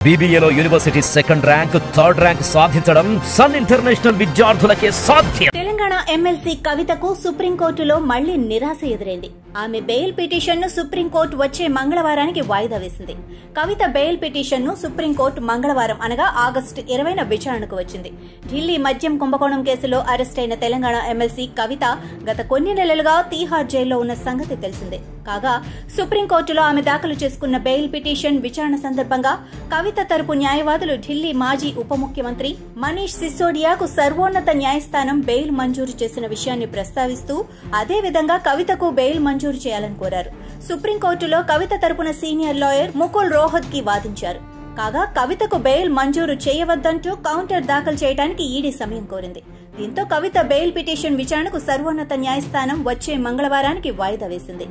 BBAలో university second rank, third rank సాధించడం Sun International విద్యార్థులకే సాధ్యం. తెలంగాణ ఎమ్మెల్సీ కవితకు సుప్రీంకోర్టులో మళ్లీ నిరాశ ఎదురైంది. ఆమె బెయిల్ పిటిషన్ ను సుప్రీంకోర్టు వచ్చే మంగళవారానికి వాయిదా వేసింది. కవిత బెయిల్ పిటిషన్ ను సుప్రీంకోర్టు మంగళవారం అనగా ఆగస్టు 20న విచారణకు వచ్చింది. ఢిల్లీ మద్యం కుంభకోణం కేసులో అరెస్టైన తెలంగాణ ఎమ్మెల్సీ కవిత గత కొన్ని నెలలుగా తీహార్ జైల్లో ఉన్న సంగతి తెలిసిందే. కాగా సుప్రీంకోర్టులో ఆమె దాఖలు చేసుకున్న బెయిల్ పిటిషన్ విచారణ సందర్భంగా కవిత తరపు న్యాయవాదులు ఢిల్లీ మాజీ ఉప ముఖ్యమంత్రి మనీష్ సిసోడియాకు సర్వోన్నత న్యాయస్థానం బెయిల్ మంజూరు చేసిన విషయాన్ని ప్రస్తావిస్తూ అదేవిధంగా కవితకు బెయిల్ మంజూరు చేయాలని కోరారు. సుప్రీంకోర్టులో కవిత తరపున సీనియర్ లాయర్ ముకుల్ రోహత్గి వాదించారు. కాగా కవితకు బెయిల్ మంజూరు చేయవద్దంటూ కౌంటర్ దాఖలు చేయడానికి ఈడీ సమయం కోరింది. దీంతో కవిత బెయిల్ పిటిషన్ విచారణకు సర్వోన్నత న్యాయస్థానం వచ్చే మంగళవారానికి వాయిదా వేసింది.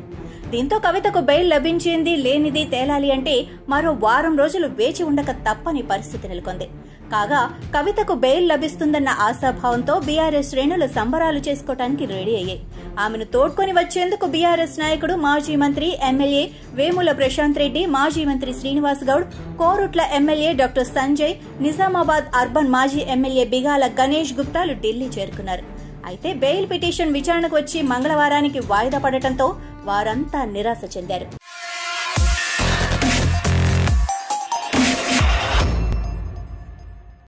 దీంతో కవితకు బెయిల్ లభించింది లేనిది తేలాలి అంటే మరో వారం రోజులు వేచి ఉండక తప్పని పరిస్థితి నెలకొంది. కాగా కవితకు బెయిల్ లభిస్తుందన్న ఆశాభావంతో బీఆర్ఎస్ శ్రేణులు సంబరాలు చేసుకోవడానికి రెడీ అయ్యాయి. ఆమెను తోడ్కొని వచ్చేందుకు బీఆర్ఎస్ నాయకుడు మాజీ మంత్రి ఎమ్మెల్యే వేముల ప్రశాంత్ రెడ్డి, మాజీ మంత్రి Srinivas Goud, Korutla MLA doctor Sanjay, Nizamabad urban మాజీ ఎమ్మెల్యే బిగాల గణేష్ గుప్తాలు ఢిల్లీ చేరుకున్నారు. అయితే బెయిల్ పిటిషన్ విచారణకు వచ్చి మంగళవారానికి వాయిదా పడటంతో వారంతా నిరాశ చెందారు.